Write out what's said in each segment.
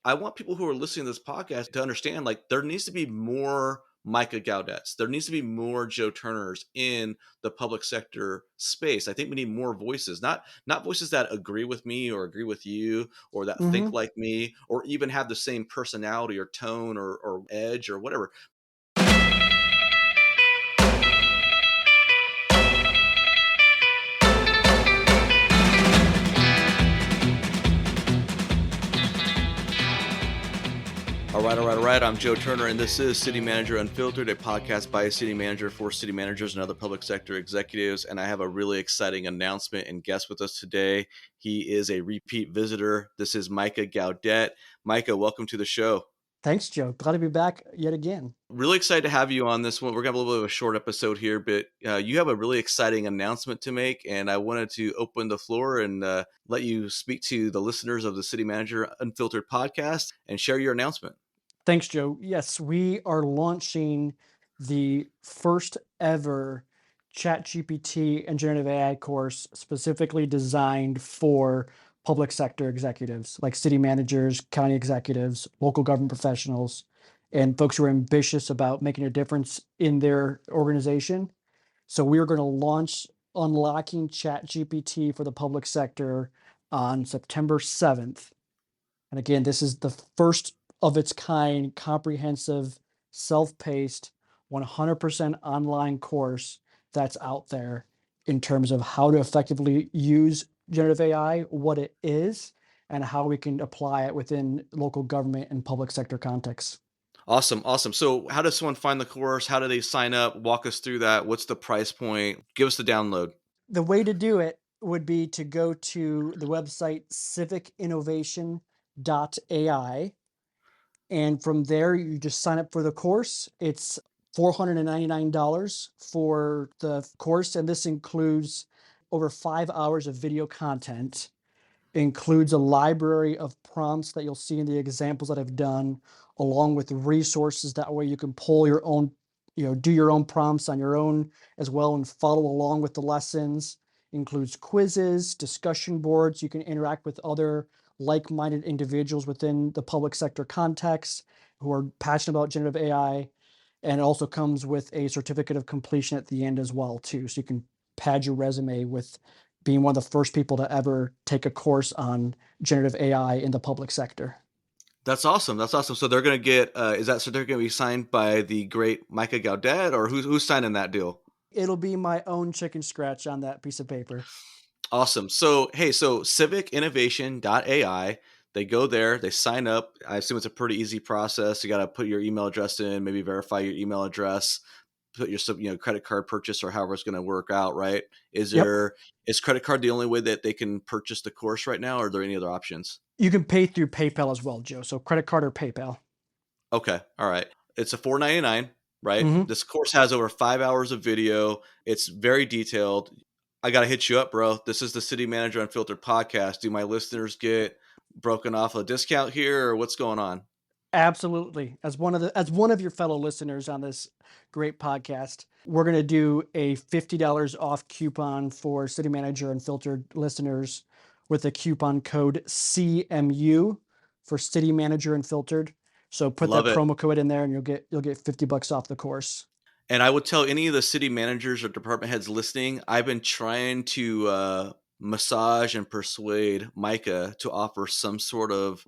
I want people who are listening to this podcast to understand like there needs to be more Micah Gaudets. There needs to be more Joe Turners in the public sector space. I think we need more voices, not voices that agree with me or agree with you or that think Mhm. like me or even have the same personality or tone or edge or whatever. All right. I'm Joe Turner, and this is City Manager Unfiltered, a podcast by a city manager for city managers and other public sector executives. And I have a really exciting announcement and guest with us today. He is a repeat visitor. This is Micah Guadet. Micah, welcome to the show. Thanks, Joe. Glad to be back yet again. Really excited to have you on this one. We're going to have a little bit of a short episode here, but you have a really exciting announcement to make. And I wanted to open the floor and let you speak to the listeners of the City Manager Unfiltered podcast and share your announcement. Thanks, Joe. Yes, we are launching the first ever ChatGPT and generative AI course specifically designed for public sector executives like city managers, county executives, local government professionals, and folks who are ambitious about making a difference in their organization. So we are going to launch Unlocking ChatGPT for the public sector on September 7th. And again, this is the first of its kind, comprehensive, self-paced, 100% online course that's out there in terms of how to effectively use generative AI, what it is, and how we can apply it within local government and public sector contexts. Awesome, awesome. So, how does someone find the course? How do they sign up? Walk us through that. What's the price point? Give us the download. The way to do it would be to go to the website civicinnovation.ai. And from there, you just sign up for the course. It's $499 for the course, and this includes over 5 hours of video content, includes a library of prompts that you'll see in the examples that I've done, along with resources. That way you can pull your own, do your own prompts on your own as well and follow along with the lessons. Includes quizzes, discussion boards. You can interact with other like-minded individuals within the public sector context who are passionate about generative AI. And it also comes with a certificate of completion at the end as well, too. So you can pad your resume with being one of the first people to ever take a course on generative AI in the public sector. That's awesome. That's awesome. So they're going to get. Is that certificate going to be signed by the great Micah Gaudet, or who's signing that deal? It'll be my own chicken scratch on that piece of paper. Awesome. So hey, so civicinnovation.ai. They go there, they sign up. I assume it's a pretty easy process. You got to put your email address in, maybe verify your email address, put your credit card purchase or however it's going to work out, right? Yep. Is credit card the only way that they can purchase the course right now, or are there any other options? You can pay through PayPal as well, Joe. So credit card or PayPal. Okay, all right. It's a $499, right? Mm-hmm. This course has over 5 hours of video. It's very detailed. I got to hit you up, bro. This is the City Manager Unfiltered podcast. Do my listeners get broken off a discount here, or what's going on? Absolutely. As one of your fellow listeners on this great podcast, we're going to do a $50 off coupon for City Manager Unfiltered listeners with the coupon code CMU for City Manager Unfiltered. So put Love that it. promo code in there and you'll get $50 off the course. And I would tell any of the city managers or department heads listening, I've been trying to massage and persuade Micah to offer some sort of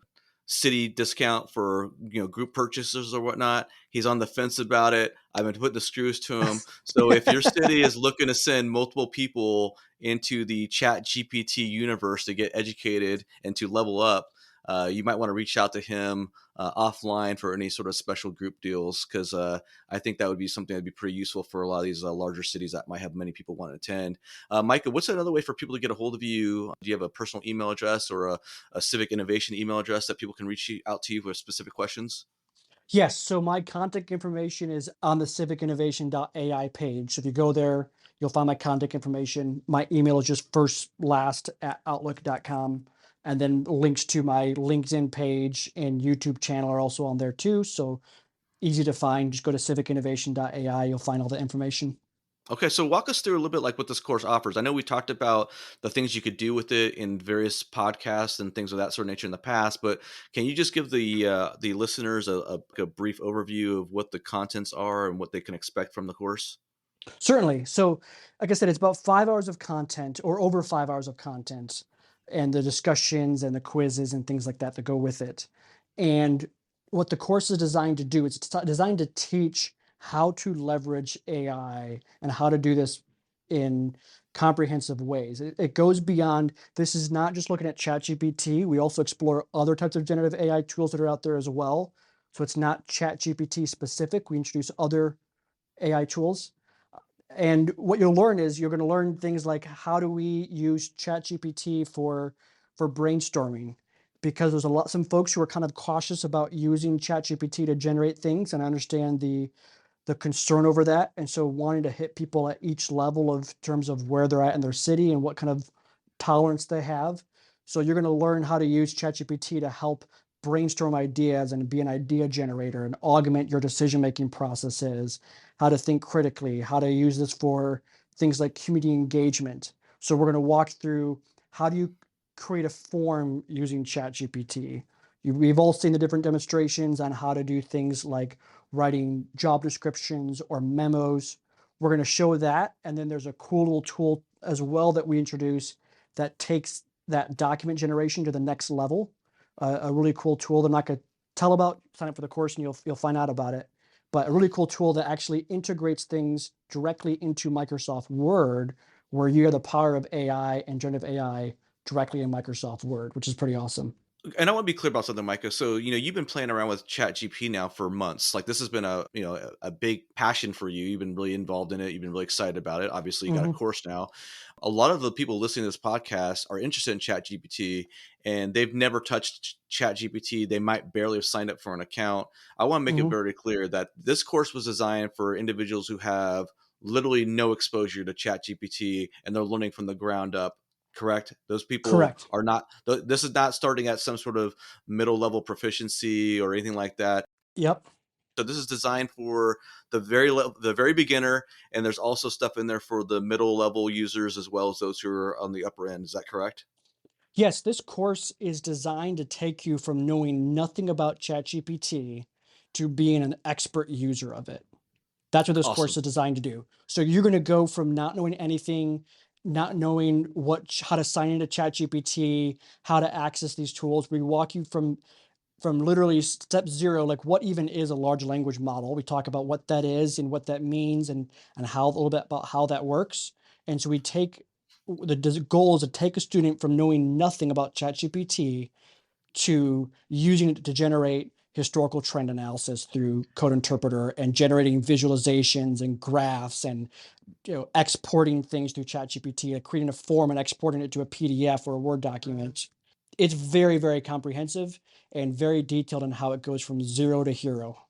city discount for group purchases or whatnot. He's on the fence about it. I've been putting the screws to him. So if your city is looking to send multiple people into the Chat GPT universe to get educated and to level up, you might want to reach out to him offline for any sort of special group deals, because I think that would be something that'd be pretty useful for a lot of these larger cities that might have many people want to attend. Micah, what's another way for people to get a hold of you? Do you have a personal email address or a civic innovation email address that people can reach out to you with specific questions? Yes, so my contact information is on the civicinnovation.ai page. So if you go there, you'll find my contact information. My email is just firstlast@outlook.com. And then links to my LinkedIn page and YouTube channel are also on there too. So easy to find. Just go to civicinnovation.ai. You'll find all the information. Okay, so walk us through a little bit like what this course offers. I know we talked about the things you could do with it in various podcasts and things of that sort of nature in the past, but can you just give the listeners a brief overview of what the contents are and what they can expect from the course? Certainly. So, like I said, it's about 5 hours of content or over 5 hours of content, and the discussions and the quizzes and things like that that go with it. And what the course is designed to do, it's designed to teach how to leverage AI and how to do this in comprehensive ways. It goes beyond, this is not just looking at ChatGPT. We also explore other types of generative AI tools that are out there as well. So it's not ChatGPT specific. We introduce other AI tools, and what you'll learn is you're going to learn things like, how do we use ChatGPT for brainstorming, because there's some folks who are kind of cautious about using ChatGPT to generate things, and I understand the concern over that. And so wanting to hit people at each level of terms of where they're at in their city and what kind of tolerance they have. So you're going to learn how to use ChatGPT to help brainstorm ideas and be an idea generator and augment your decision making processes, how to think critically, how to use this for things like community engagement. So we're going to walk through, how do you create a form using ChatGPT. We've all seen the different demonstrations on how to do things like writing job descriptions or memos. We're going to show that. And then there's a cool little tool as well that we introduce that takes that document generation to the next level. A really cool tool. I'm not going to tell about, sign up for the course and you'll find out about it. But a really cool tool that actually integrates things directly into Microsoft Word, where you have the power of AI and generative AI directly in Microsoft Word, which is pretty awesome. And I want to be clear about something, Micah. So, you've been playing around with ChatGPT now for months. Like this has been a big passion for you. You've been really involved in it. You've been really excited about it. Obviously, you got a Hmm. course now. A lot of the people listening to this podcast are interested in ChatGPT and they've never touched ChatGPT. They might barely have signed up for an account. I want to make it Hmm. very clear that this course was designed for individuals who have literally no exposure to ChatGPT and they're learning from the ground up. Correct? Those people Correct. are not, this is not starting at some sort of middle level proficiency or anything like that. Yep. So this is designed for the very beginner, and there's also stuff in there for the middle level users as well as those who are on the upper end. Is that correct? Yes, this course is designed to take you from knowing nothing about ChatGPT to being an expert user of it. That's what this Awesome. course is designed to do. So you're going to go from not knowing anything, not knowing how to sign into ChatGPT, how to access these tools. We walk you from literally step zero, like what even is a large language model. We talk about what that is and what that means, and how, a little bit about how that works. And so we take, the goal is to take a student from knowing nothing about ChatGPT to using it to generate historical trend analysis through code interpreter, and generating visualizations and graphs, and exporting things through ChatGPT, like creating a form and exporting it to a PDF or a Word document. It's very, very comprehensive and very detailed in how it goes from zero to hero.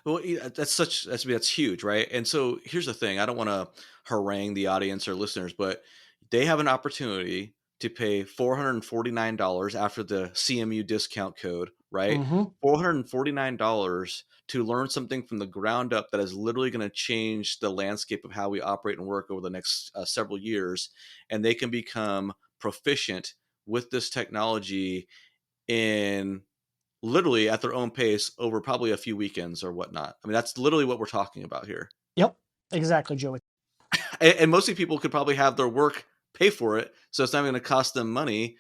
Well, that's huge, right? And so here's the thing: I don't want to harangue the audience or listeners, but they have an opportunity to pay $449 after the CMU discount code, right? Hmm. $449 to learn something from the ground up that is literally going to change the landscape of how we operate and work over the next several years, and they can become proficient with this technology in literally at their own pace over probably a few weekends or whatnot. I mean, that's literally what we're talking about here. Yep, exactly, Joey. And mostly people could probably have their work pay for it, so it's not going to cost them money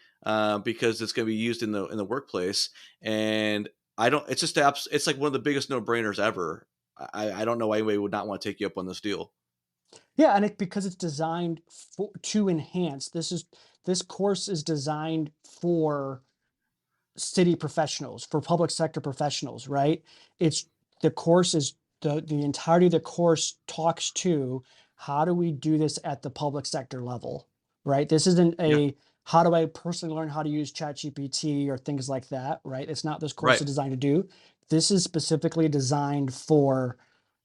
because it's going to be used in the workplace. And I don't. It's just it's like one of the biggest no brainers ever. I don't know why anybody would not want to take you up on this deal. Yeah, and because it's designed to enhance. This course is designed for city professionals, for public sector professionals, right? It's the course is the entirety of the course talks to, how do we do this at the public sector level, right? This isn't Yeah. a, how do I personally learn how to use ChatGPT or things like that, right? It's not, this course Right. is designed to do. This is specifically designed for,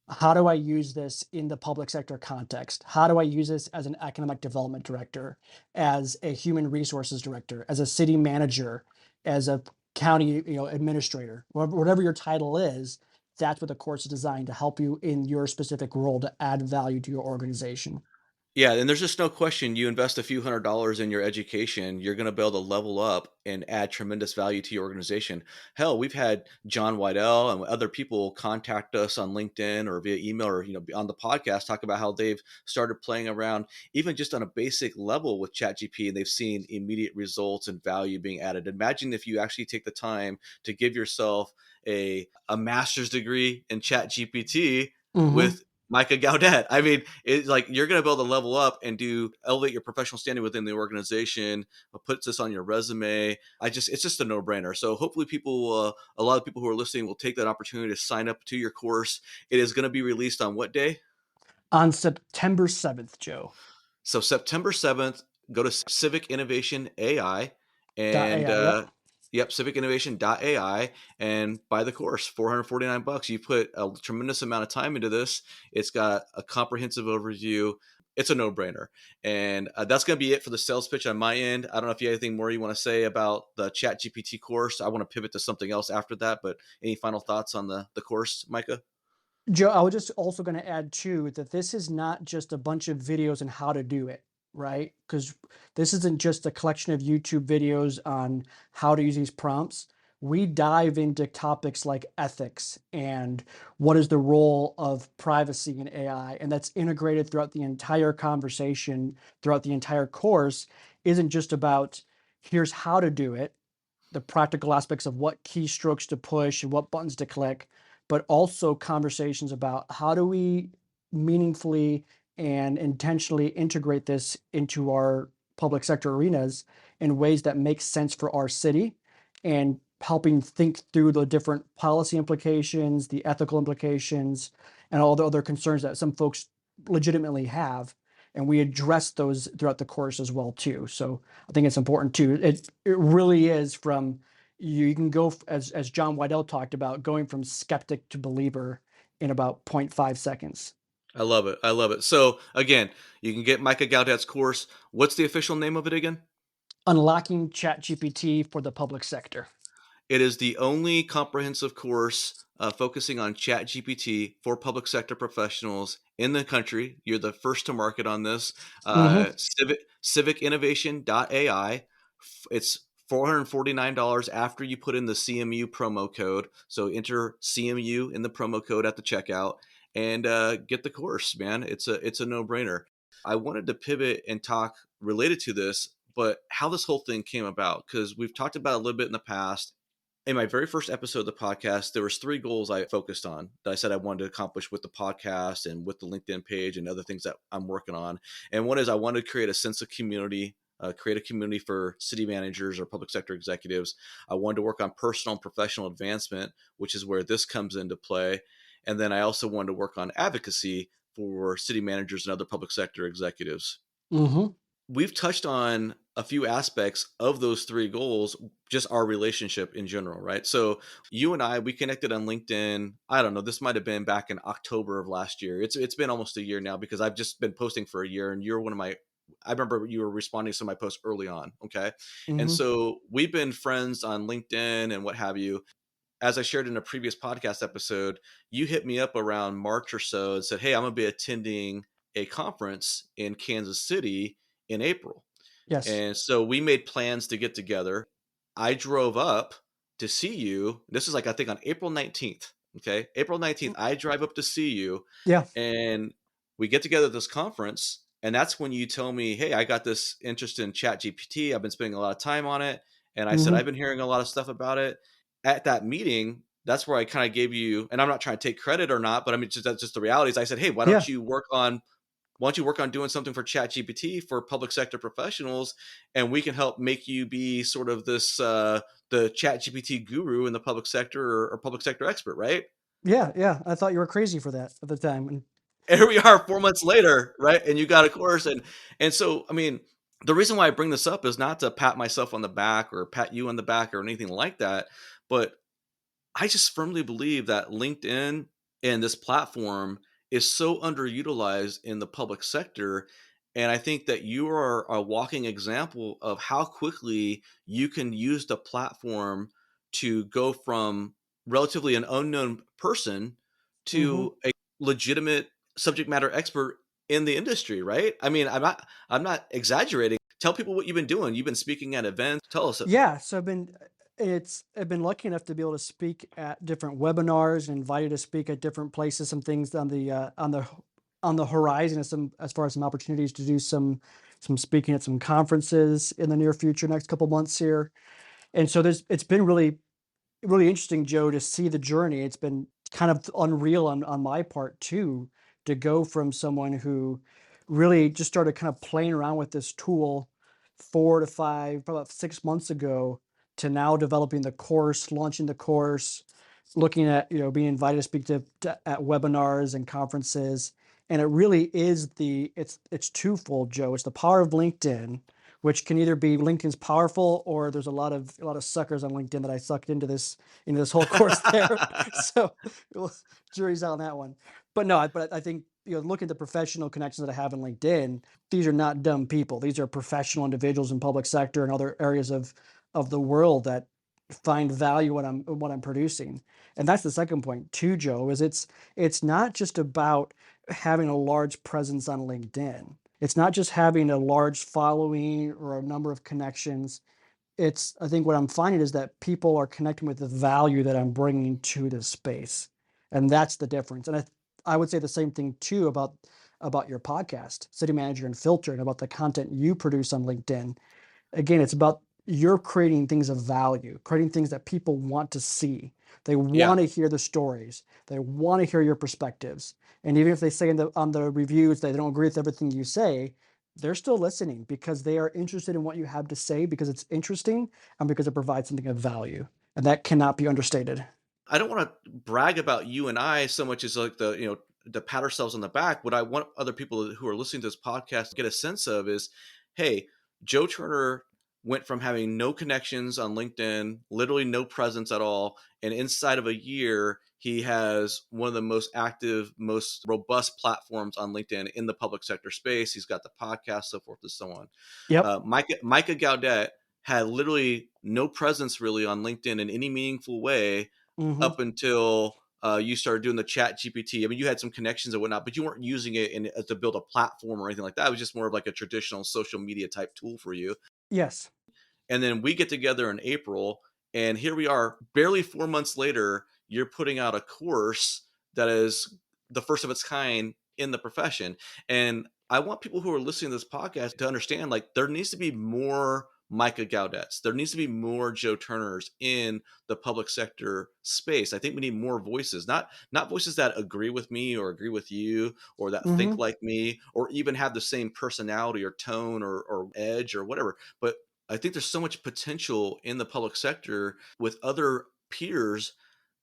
how do I use this in the public sector context? How do I use this as an economic development director, as a human resources director, as a city manager, as a county, administrator, whatever your title is? that's what the course is designed to help you in your specific role to add value to your organization. Yeah, and there's just no question you invest a few $100s in your education, you're gonna be able to level up and add tremendous value to your organization. Hell, we've had John Whitell and other people contact us on LinkedIn or via email or on the podcast talk about how they've started playing around even just on a basic level with ChatGPT and they've seen immediate results and value being added. Imagine if you actually take the time to give yourself a master's degree in ChatGPT Mhm. with Micah Guadet. I mean, it's like you're going to be able to level up and do elevate your professional standing within the organization. Puts this on your resume. It's just a no brainer. So hopefully, a lot of people who are listening, will take that opportunity to sign up to your course. It is going to be released on what day? On September 7th, Joe. So September 7th, go to Civic Innovation AI and .ai, yep. yep, Civic Innovation AI and buy the course, $449. You put a tremendous amount of time into this. It's got a comprehensive overview. It's a no-brainer. And that's going to be it for the sales pitch on my end. I don't know if you have anything more you want to say about the Chat GPT course. I want to pivot to something else after that, but any final thoughts on the course, Micah? Joe, I was just also going to add too that this is not just a bunch of videos on how to do it, right? Because this isn't just a collection of YouTube videos on how to use these prompts. We dive into topics like ethics and what is the role of privacy in AI, and that's integrated throughout the entire conversation, throughout the entire course. Isn't just about here's how to do it, the practical aspects of what keystrokes to push and what buttons to click, but also conversations about how do we meaningfully and intentionally integrate this into our public sector arenas in ways that make sense for our city and helping think through the different policy implications, the ethical implications, and all the other concerns that some folks legitimately have. And we address those throughout the course as well too. So I think it's important too. It really is from you can go as John Whitell talked about going from skeptic to believer in about zero point 0.5 seconds. I love it. I love it. So again, you can get Micah Gaudet's course. What's the official name of it again? Unlocking ChatGPT for the public sector. It is the only comprehensive course focusing on ChatGPT for public sector professionals in the country. You're the first to market on this. Hmm. Civicinnovation.ai. It's $449 after you put in the CMU promo code. So enter CMU in the promo code at the checkout and get the course, man. It's a no brainer. I wanted to pivot and talk related to this, but how this whole thing came about because we've talked about it a little bit in the past in my very first episode of the podcast, there was three goals I focused on that I said I wanted to accomplish with the podcast and with the LinkedIn page and other things that I'm working on. And one is I wanted to create a sense of community, create a community for city managers or public sector executives. I wanted to work on personal and professional advancement, which is where this comes into play. And then I also wanted to work on advocacy for city managers and other public sector executives. Hmm. We've touched on a few aspects of those three goals, just our relationship in general, right? So you and I, we connected on LinkedIn. I don't know, this might have been back in October of last year. It's been almost a year now because I've just been posting for a year and you're one of my I remember you were responding to my posts early on. Okay. And Hmm. so we've been friends on LinkedIn and what have you. As I shared in a previous podcast episode, you hit me up around March or so and said, hey, I'm going to be attending a conference in Kansas City in April. Yes. And so we made plans to get together. I drove up to see you. This is like, I think on April 19th. Okay. April 19th, I drive up to see you Yeah. and we get together at this conference. And that's when you tell me, hey, I got this interest in Chat GPT. I've been spending a lot of time on it. And I said, Hmm. I've been hearing a lot of stuff about it. At that meeting, that's where I kind of gave you, and I'm not trying to take credit or not, but I mean, that's just the reality is I said, hey, Yeah. why don't you work on doing something for ChatGPT for public sector professionals, and we can help make you be sort of this the ChatGPT guru in the public sector or public sector expert, right? Yeah. Yeah. I thought you were crazy for that at the time. And And here we are 4 months later, right? And you got a course, and so I mean, the reason why I bring this up is not to pat myself on the back or pat you on the back or anything like that, but I just firmly believe that LinkedIn and this platform is so underutilized in the public sector. And I think that you are a walking example of how quickly you can use the platform to go from relatively an unknown person Mhm. to a legitimate subject matter expert in the industry, right? I mean, I'm not exaggerating. Tell people what you've been doing. You've been speaking at events. Tell us. Yeah, so I've been lucky enough to be able to speak at different webinars and invited to speak at different places, some things on the horizon, as far as some opportunities to do some speaking at some conferences in the near future, next couple months here. And so it's been really interesting, Joe, to see the journey. It's been kind of unreal on my part too, to go from someone who really just started kind of playing around with this tool 4 to 5, probably about 6 months ago, to now developing the course, launching the course, looking at, being invited to speak to at webinars and conferences. And it really is it's twofold, Joe. It's the power of LinkedIn, which can either be LinkedIn's powerful, or there's a lot of suckers on LinkedIn that I sucked into this whole course there. So well, jury's out on that one. But no, I think, look at the professional connections that I have in LinkedIn. These are not dumb people. These are professional individuals in public sector and other areas of the world that find value what I'm producing. And that's the second point too, Joe, is it's not just about having a large presence on LinkedIn. It's not just having a large following or a number of connections. I think what I'm finding is that people are connecting with the value that I'm bringing to this space. And that's the difference. And I would say the same thing too about your podcast, City Manager and Filter, and about the content you produce on LinkedIn. Again, it's about you're creating things of value, creating things that people want to see. They Yeah. want to hear the stories. They want to hear your perspectives. And even if they say on the reviews that they don't agree with everything you say, they're still listening because they are interested in what you have to say, because it's interesting and because it provides something of value. And that cannot be understated. I don't want to brag about you and I so much as like to pat ourselves on the back. What I want other people who are listening to this podcast to get a sense of is, hey, Joe Turner went from having no connections on LinkedIn, literally no presence at all, and inside of a year, he has one of the most active, most robust platforms on LinkedIn in the public sector space. He's got the podcast, so forth and so on. Yep. Micah Guadet had literally no presence really on LinkedIn in any meaningful way Hmm. up until you started doing the chat GPT. I mean, you had some connections and whatnot, but you weren't using it to build a platform or anything like that. It was just more of like a traditional social media type tool for you. Yes. And then we get together in April, and here we are, barely 4 months later. You're putting out a course that is the first of its kind in the profession. And I want people who are listening to this podcast to understand like there needs to be more Micah Gaudets. There needs to be more Joe Turners in the public sector space. I think we need more voices, not voices that agree with me or agree with you or that think Hmm. like me or even have the same personality or tone or edge or whatever. But I think there's so much potential in the public sector with other peers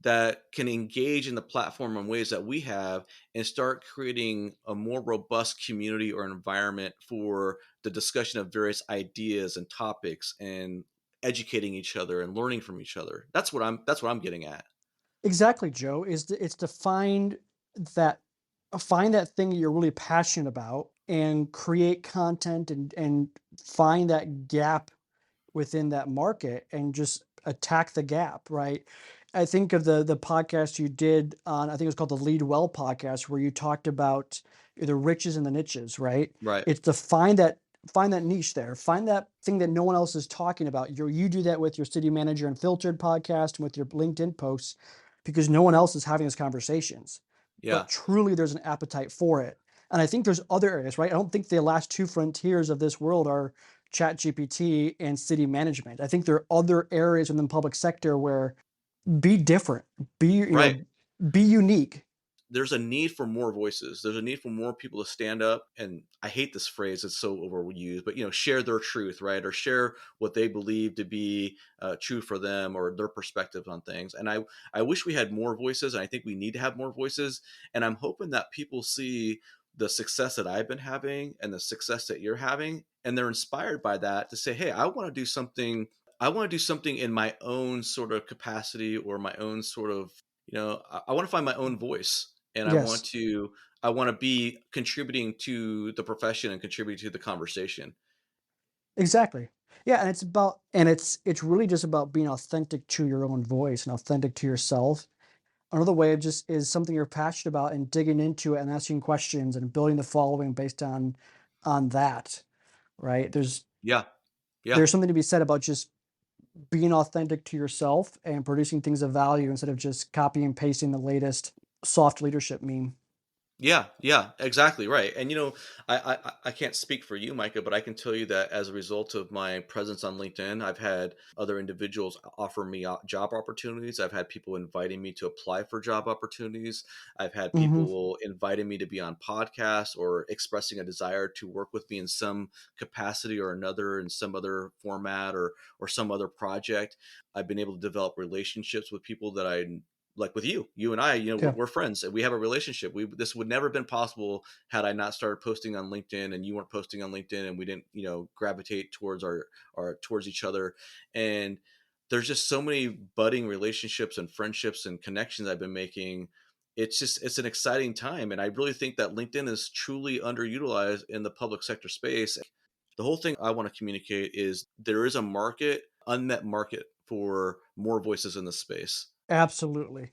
that can engage in the platform in ways that we have and start creating a more robust community or environment for the discussion of various ideas and topics and educating each other and learning from each other. That's what I'm getting at. Exactly, Joe. It's to that find that thing you're really passionate about and create content and find that gap within that market and just attack the gap, right? I think of the podcast you did on, I think it was called the Lead Well podcast, where you talked about the riches and the niches, right? Right. It's to find that niche there, find that thing that no one else is talking about. You do that with your City Manager and Filtered podcast and with your LinkedIn posts, because no one else is having those conversations. Yeah. But truly, there's an appetite for it. And I think there's other areas, right? I don't think the last two frontiers of this world are ChatGPT and city management. I think there are other areas within the public sector where be different, Right. be unique. There's a need for more voices. There's a need for more people to stand up. And I hate this phrase; it's so overused. But share their truth, right, or share what they believe to be true for them or their perspective on things. And I wish we had more voices. And I think we need to have more voices. And I'm hoping that people see the success that I've been having and the success that you're having, and they're inspired by that to say, "Hey, I want to do something. I want to do something in my own sort of capacity or my own sort of." I want to find my own voice and Yes, I want to be contributing to the profession and contributing to the conversation. exactly. Yeah, and it's really just about being authentic to your own voice and authentic to yourself. Another way of just is something you're passionate about and digging into it and asking questions and building the following based on that, right? Yeah. Yeah. There's something to be said about just being authentic to yourself and producing things of value instead of just copy and pasting the latest soft leadership meme. Yeah, yeah, exactly right. And I can't speak for you, Micah, but I can tell you that as a result of my presence on LinkedIn, I've had other individuals offer me job opportunities. I've had people inviting me to apply for job opportunities. I've had Mhm. people inviting me to be on podcasts or expressing a desire to work with me in some capacity or another, in some other format or some other project. I've been able to develop relationships with people that I like with you and I, Yeah. we're friends and we have a relationship. This would never have been possible had I not started posting on LinkedIn and you weren't posting on LinkedIn and we didn't, gravitate towards our towards each other. And there's just so many budding relationships and friendships and connections I've been making. It's an exciting time. And I really think that LinkedIn is truly underutilized in the public sector space. The whole thing I want to communicate is there is a unmet market for more voices in this space. Absolutely.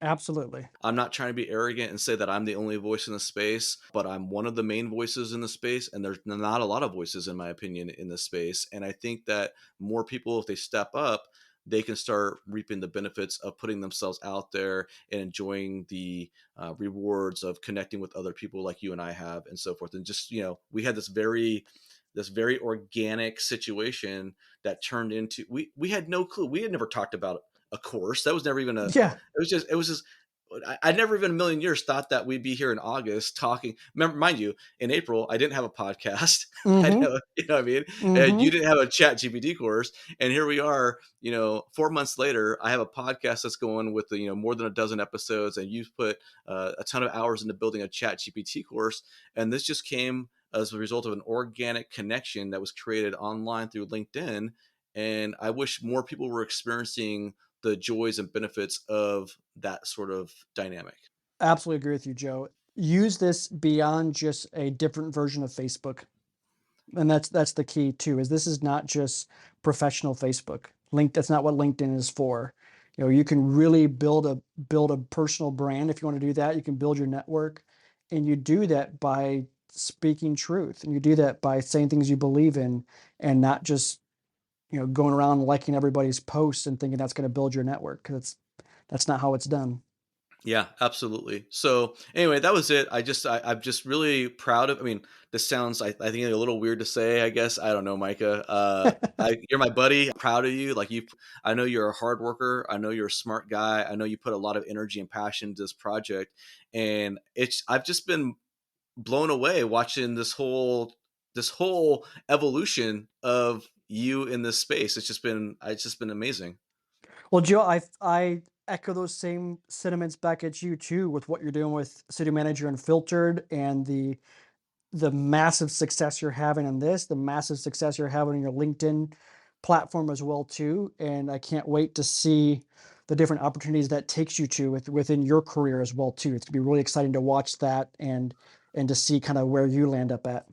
Absolutely. I'm not trying to be arrogant and say that I'm the only voice in the space, but I'm one of the main voices in the space. And there's not a lot of voices, in my opinion, in this space. And I think that more people, if they step up, they can start reaping the benefits of putting themselves out there and enjoying the rewards of connecting with other people like you and I have, and so forth. And just, we had this very organic situation that turned into we had no clue. We had never talked about a course. That was never even Yeah. it was just I never even in a million years thought that we'd be here in August talking. Remember, mind you, in April, I didn't have a podcast. I Mhm. know, you know what I mean? And you Mhm. didn't have a ChatGPT course. And here we are, 4 months later, I have a podcast that's going with, more than a dozen episodes. And you've put a ton of hours into building a ChatGPT course. And this just came as a result of an organic connection that was created online through LinkedIn. And I wish more people were experiencing the joys and benefits of that sort of dynamic. Absolutely agree with you, Joe. Use this beyond just a different version of Facebook. And that's the key too, is this is not just professional Facebook. That's not what LinkedIn is for. You can really build a personal brand if you want to do that. You can build your network, and you do that by speaking truth, and you do that by saying things you believe in, and not just going around liking everybody's posts and thinking that's going to build your network, because that's not how it's done. Yeah, absolutely. So anyway, that was it. I'm just really proud of. I mean, this sounds I think a little weird to say. I guess I don't know, Micah. You're my buddy. I'm proud of you. Like you, I know you're a hard worker. I know you're a smart guy. I know you put a lot of energy and passion into this project, and I've just been blown away watching this whole evolution of you in this space. It's just been amazing. Well, Joe, I echo those same sentiments back at you too, with what you're doing with City Manager Unfiltered, and the massive success you're having on this, the massive success you're having on your LinkedIn platform as well too. And I can't wait to see the different opportunities that takes you to within your career as well too. It's gonna be really exciting to watch that, and to see kind of where you land up at.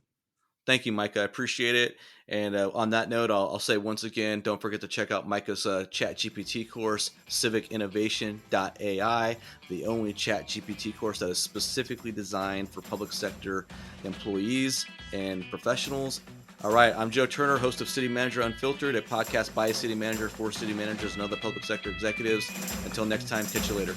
Thank you, Micah. I appreciate it. And on that note, I'll say once again, don't forget to check out Micah's ChatGPT course, civicinnovation.ai, the only ChatGPT course that is specifically designed for public sector employees and professionals. All right, I'm Joe Turner, host of City Manager Unfiltered, a podcast by a city manager for city managers and other public sector executives. Until next time, catch you later.